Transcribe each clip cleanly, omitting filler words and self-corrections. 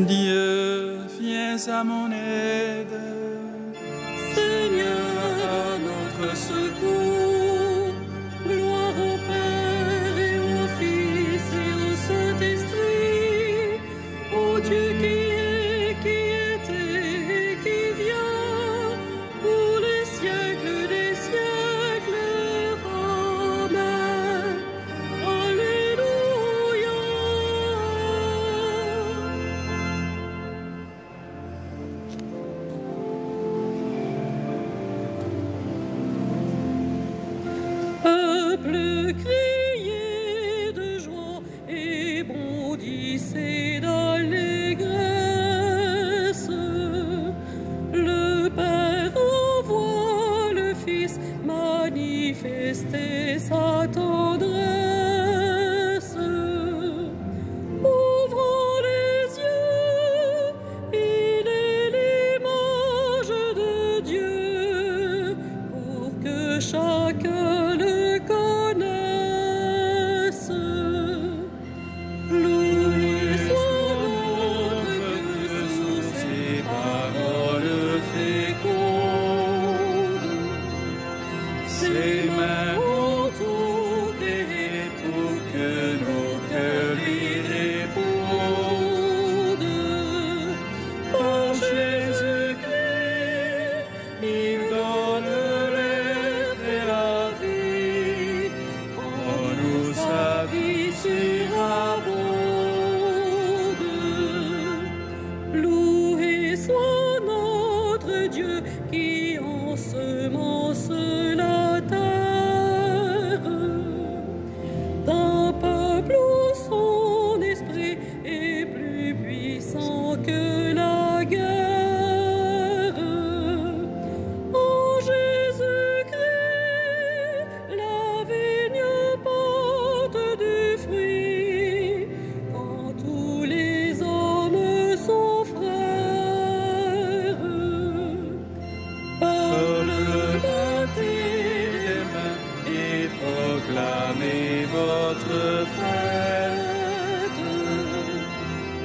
Dieu, viens à mon aide. Seigneur, à notre secours. Gloire au Père et au Fils et au Saint-Esprit, au Dieu qui est, qui était et qui vient, pour les siècles des siècles. Amen. Alléluia. Peuple, criez de joie et bondissez d'allégresse. Le Père envoie le Fils manifester sa tendresse. Ouvrons les yeux, il est l'image de Dieu, pour que chacun le connaisse. Loué soit notre Dieu sous ses paroles fécondes. Ses mains ont tourné pour que nos cœurs lui répondent. Par Jésus-Christ, il donne l'air et la vie. En nous sa vie surabonde. Loué soit notre Dieu qui ensemence la terre, d'un peuple où son esprit est plus puissant que la guerre. En Jésus-Christ, la vigne porte du fruit, quand tous les hommes sont frères. Par le baptême des mains et proclamez votre fête.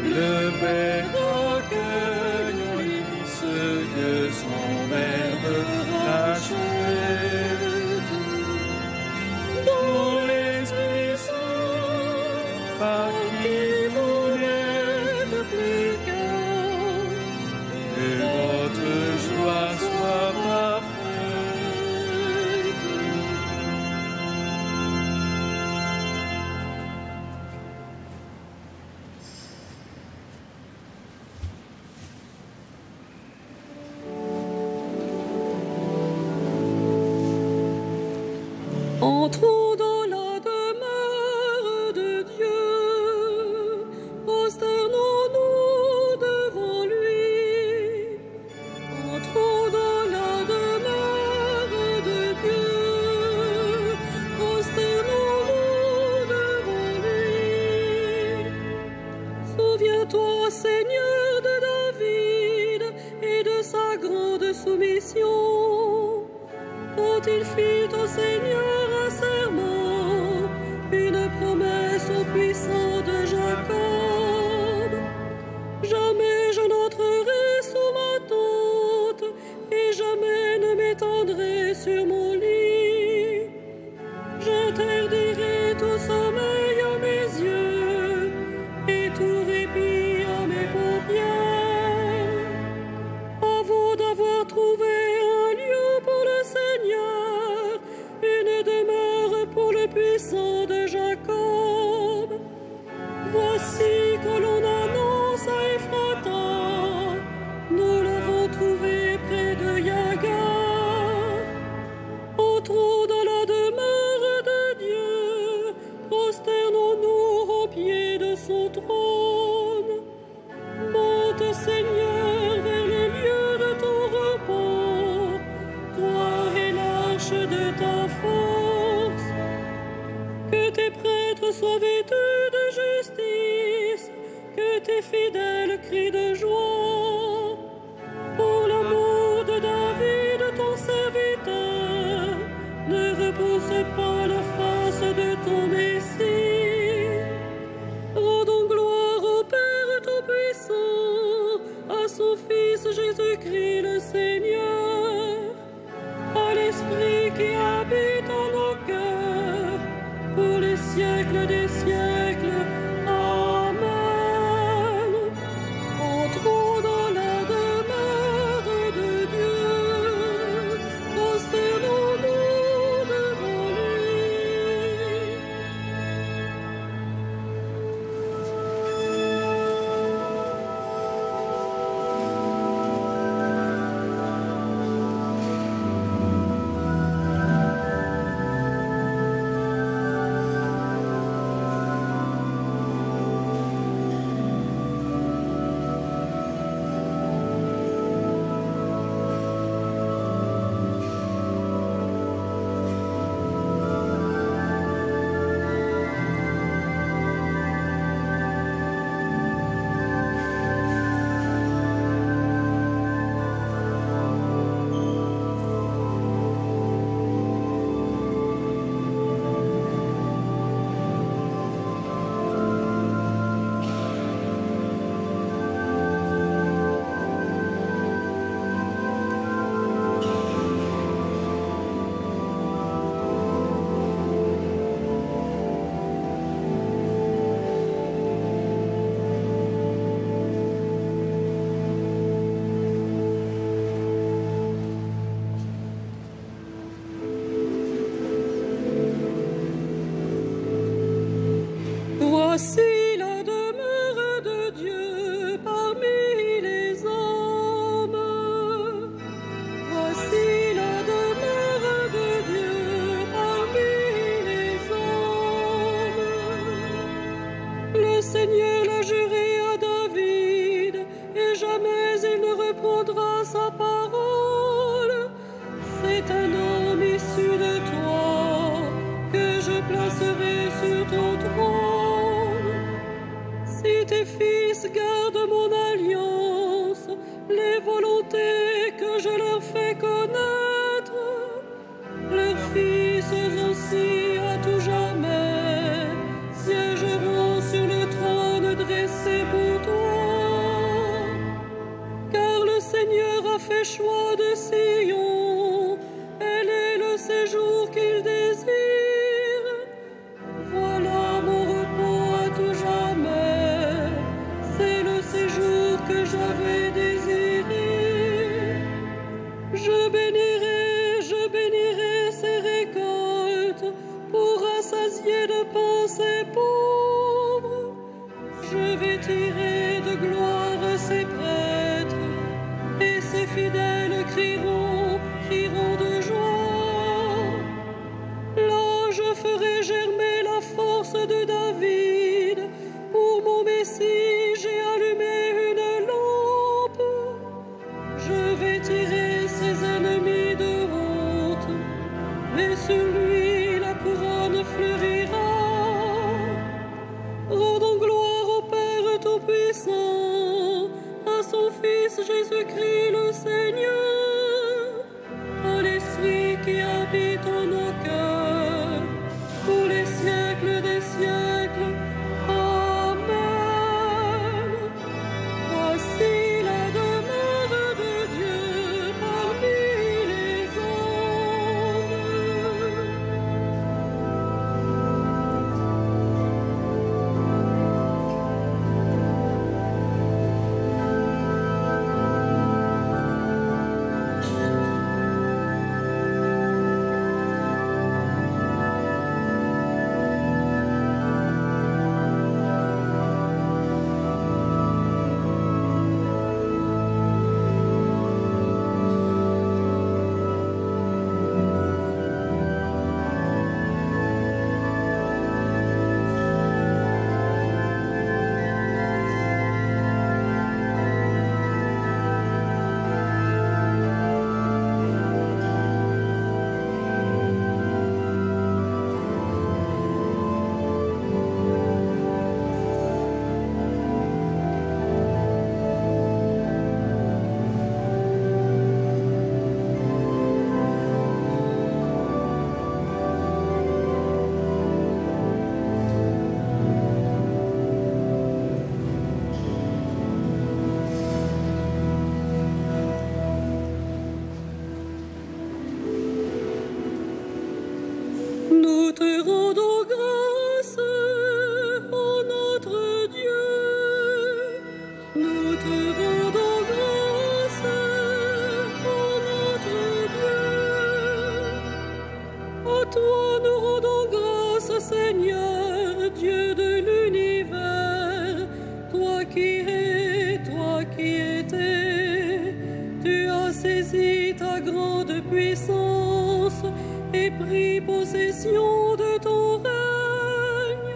Le Père accueille en lui ceux que son Verbe rachète. Dans l'Esprit Saint, par qui vous n'êtes plus qu'un, que votre joie soit parfaite. Entrons dans la demeure de Dieu, prosternons-nous devant lui. Entrons dans la demeure de Dieu, prosternons-nous devant lui. Souviens-toi, Seigneur, de David et de sa grande soumission, quand il fit au Seigneur un serment, une promesse au puissant de Jacob. Jamais je n'entrerai sous ma tente, et jamais ne m'étendrai sur mon lit. J'interdirai tout sommeil à mes yeux, et tout répit à mes paupières. Avant d'avoir trouvé un lieu pour le Seigneur, une demeure pour le puissant de Jacob, voici que l'on annonce à Ephrata, nous l'avons trouvé près de Yagar. Entrons dans la demeure de Dieu, prosternons-nous aux pieds de son trône. Monte, Seigneur, vers le lieu de ton repos, toi et l'arche de ta force. Que tes prêtres soient vêtus de justice, que tes fidèles crient de joie. Pour l'amour de David, ton serviteur, ne repousse pas la face de ton Messie. Rendons gloire au Père Tout-Puissant, Jésus-Christ le Seigneur, à l'Esprit qui habite en nos cœurs, pour les siècles des siècles. Amen. Entrons dans la demeure de Dieu, prosternons-nous devant lui. Voici la demeure de Dieu parmi les hommes. Voici la demeure de Dieu parmi les hommes. Le Seigneur l'a juré à David, et jamais il ne reprendra sa parole. C'est un homme issu de toi que je placerai sur ton trône. Si tes fils gardent mon alliance, les volontés que je leur fais connaître, leurs fils aussi à tout jamais siégeront sur le trône dressé pour toi. Car le Seigneur a fait choix de Sion, elle est le séjour qu'il désire. Voilà mon repos à tout jamais, c'est le séjour que j'avais désiré. Je bénirai ses récoltes pour rassasier de pain ses pauvres. Je vêtirai de gloire ses prêtres, et ses fidèles crieront de joie. Là, je ferai germer la force de David. Pour mon Messie, j'ai allumé une lampe. Je vêtirai ses ennemis de honte, et sur lui la couronne fleurira. Rendons gloire au Père Tout-Puissant, à son Fils Jésus-Christ le Seigneur, à l'Esprit qui habite en nos cœurs, pour les siècles des siècles. Amen. Voici la demeure de Dieu parmi les hommes. grande puissance et pris possession de ton règne.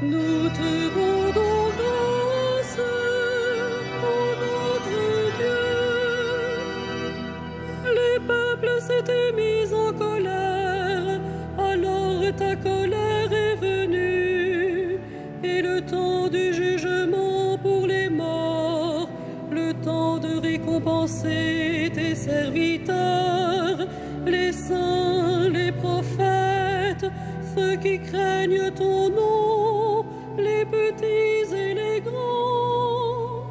Nous te rendons grâce, ô notre Dieu. Les peuples s'étaient mis en colère, alors ta colère est venue, et le temps du jugement pour les morts, le temps de récompenser tes serviteurs, les saints, les prophètes, ceux qui craignent ton nom, les petits et les grands.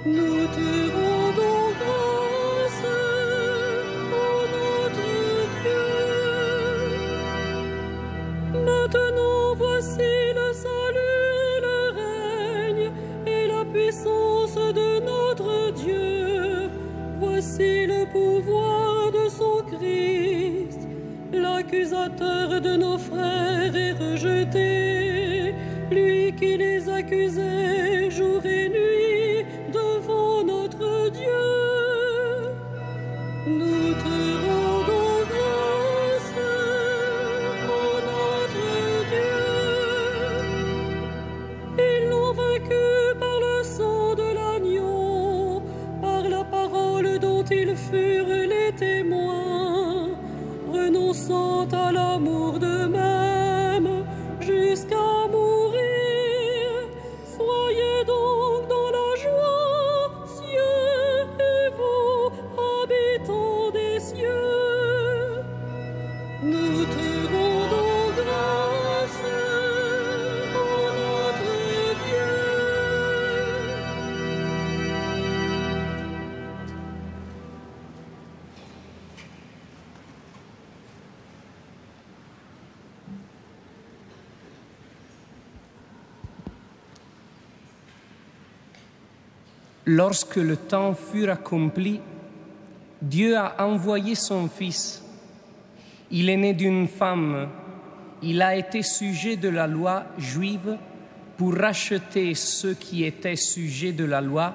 Nous te rendons grâce, ô notre Dieu. Maintenant voici le salut et le règne et la puissance de notre Dieu. Voici le pouvoir de son Christ. L'accusateur de nos frères est rejeté, lui qui les accusait jour et nuit devant notre Dieu. Nous te rendons grâce, ô notre Dieu. Ils l'ont vaincu par le sang de l'agneau, par la parole dont ils furent les témoins, renonçant à l'amour d'eux-mêmes jusqu'à mourir. Soyez donc dans la joie, cieux et vous, habitants des cieux. Nous te rendons grâce, ô notre Dieu. Lorsque le temps fut accompli, Dieu a envoyé son Fils. Il est né d'une femme. Il a été sujet de la loi juive pour racheter ceux qui étaient sujets de la loi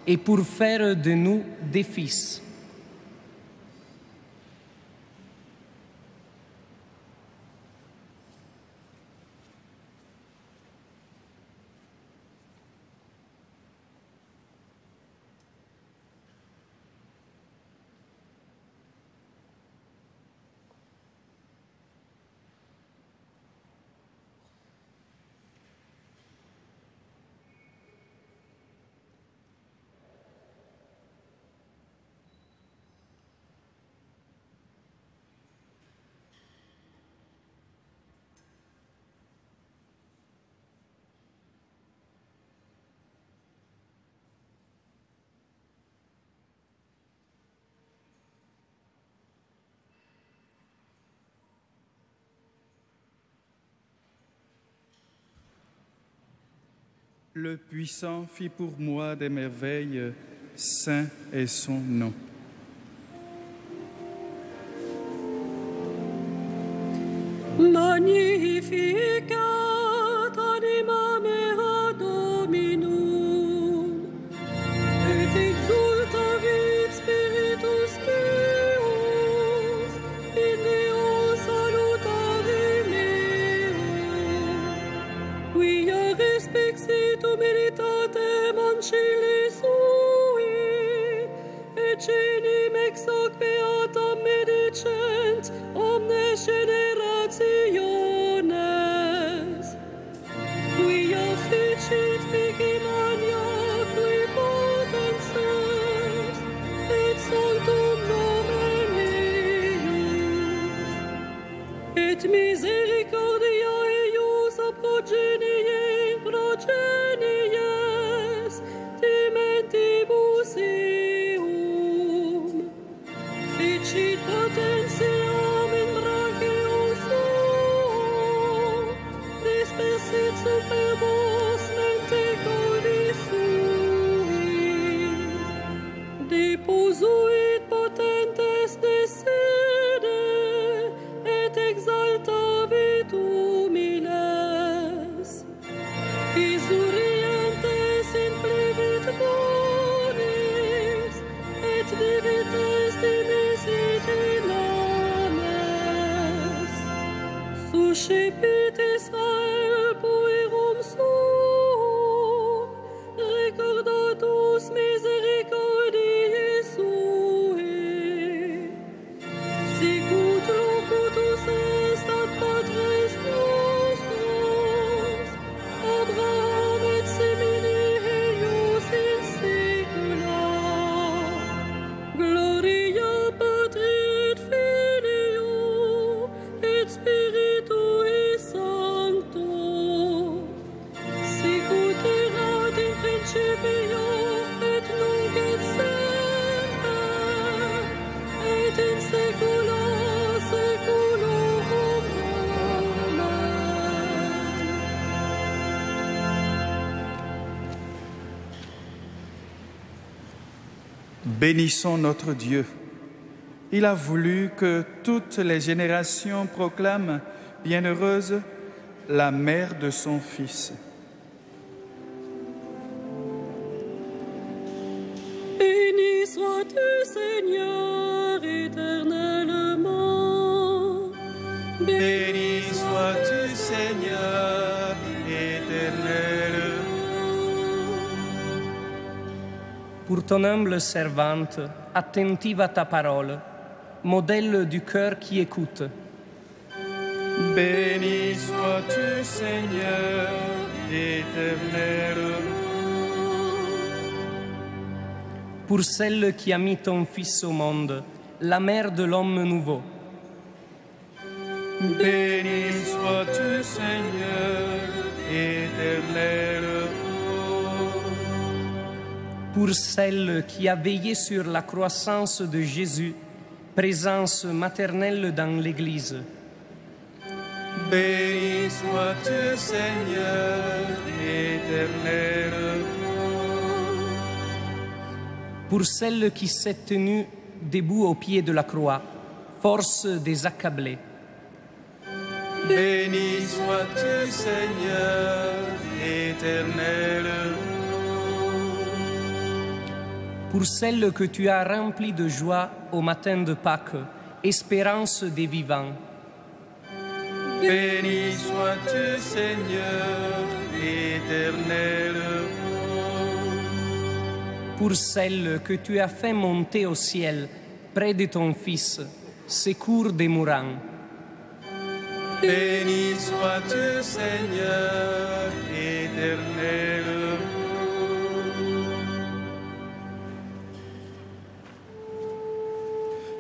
et pour faire de nous des fils. Le puissant fit pour moi des merveilles, saint est son nom. Magnificat anima mea Dominum, et exultavit spiritus meus, in Deo salutare meum. Quia respexit humilitatem ancilli sui, et cenim ex hoc beatam medicent omnes generationes. Quia ficit mihi maniacui potens est, et sanctum nomen eius. Et misericordia eius ab progenies, timentibus eum. Ficit potentiam in brachio suo, dispersit superbos mente coli sui. Deposuit potentes de sede, et exaltavi Bénissons notre Dieu. Il a voulu que toutes les générations proclament bienheureuse la mère de son Fils. Béni sois-tu, Seigneur, éternellement. Béni sois-tu, Seigneur, éternellement. Pour ton humble servante, attentive à ta parole, modèle du cœur qui écoute. Béni sois-tu, Seigneur, éternellement. Pour celle qui a mis ton Fils au monde, la mère de l'homme nouveau. Béni sois-tu, Seigneur, éternellement. Pour celle qui a veillé sur la croissance de Jésus, présence maternelle dans l'Église. Béni sois-tu, Seigneur, éternellement. Pour celle qui s'est tenue debout au pied de la croix, force des accablés. Béni sois-tu, Seigneur, éternellement. Pour celle que tu as remplie de joie au matin de Pâques, espérance des vivants. Béni sois-tu, Seigneur, éternellement. Pour celle que tu as fait monter au ciel, près de ton Fils, secours des mourants. Béni sois-tu, Seigneur, éternellement.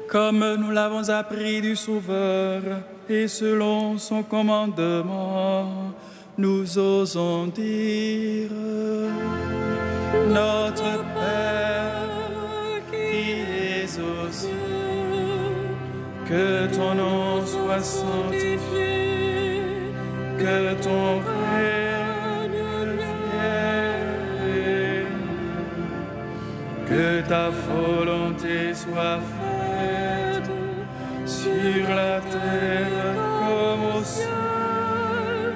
Comme nous l'avons appris du Sauveur et selon son commandement, nous osons dire: Notre Père qui es aux cieux, que ton nom soit sanctifié, que ton règne vienne, que ta volonté soit faite sur la terre comme au ciel.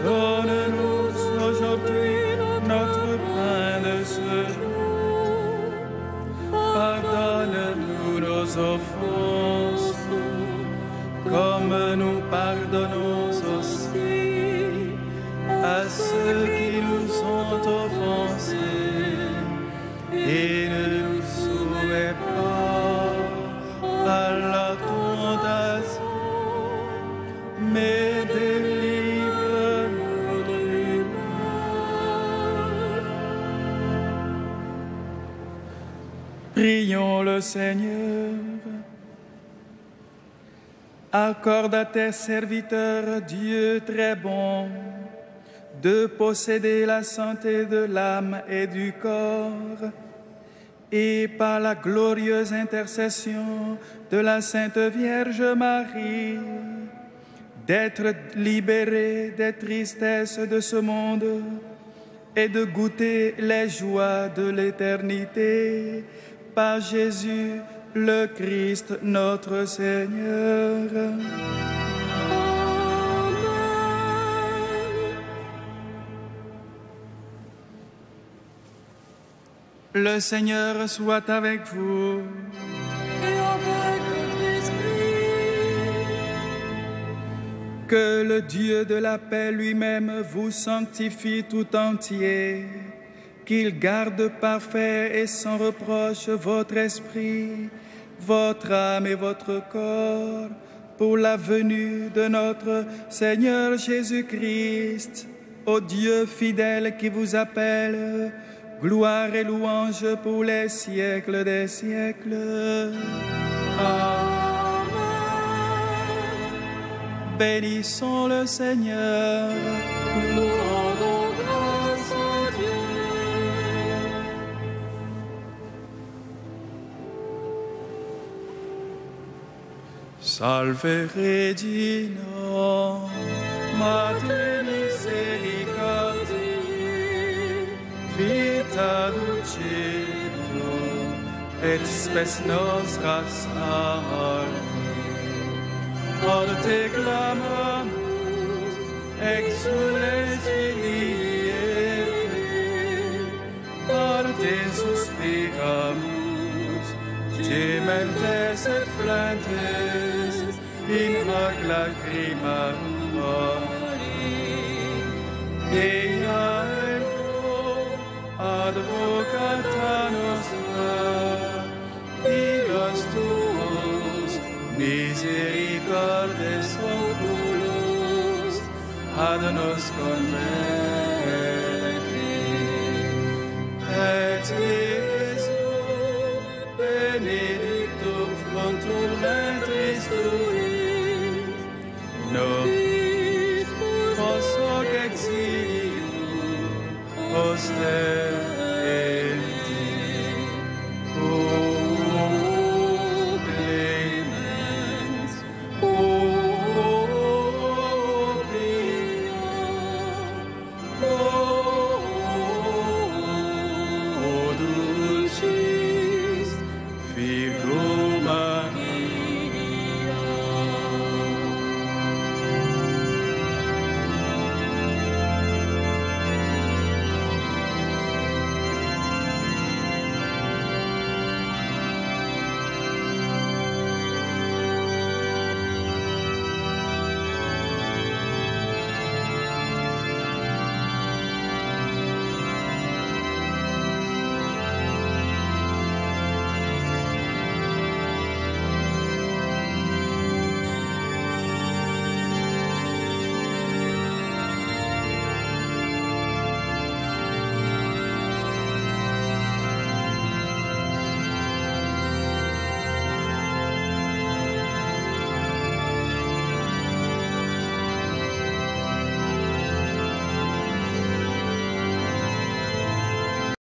Donne-nous aujourd'hui notre pain de ce jour. Pardonne-nous nos offenses, comme nous pardonnons aussi à ceux qui nous ont offensés. Et ne nous soumets pas à la tentation, mais délivre-nous du mal. Prions le Seigneur. Accorde à tes serviteurs, Dieu très bon, de posséder la santé de l'âme et du corps, et par la glorieuse intercession de la Sainte Vierge Marie, d'être libérés des tristesses de ce monde et de goûter les joies de l'éternité par Jésus le Christ notre Seigneur. Le Seigneur soit avec vous. Et avec votre esprit. Que le Dieu de la paix lui-même vous sanctifie tout entier, qu'il garde parfait et sans reproche votre esprit, votre âme et votre corps, pour la venue de notre Seigneur Jésus-Christ. Ô Dieu fidèle qui vous appelle, gloire et louange pour les siècles des siècles. Amen. Bénissons le Seigneur. Nous rendons grâce à Dieu. Salve Regina, Mater misericordiae, vita dulcedo, et spes nostras salve. Od te clamamus, exules filii Eve, od te suspiramus, gementes et flentes, in hoc lacrima Ea ego, advocata nostra, illos tuos, misericordes oculos, ad nos converge.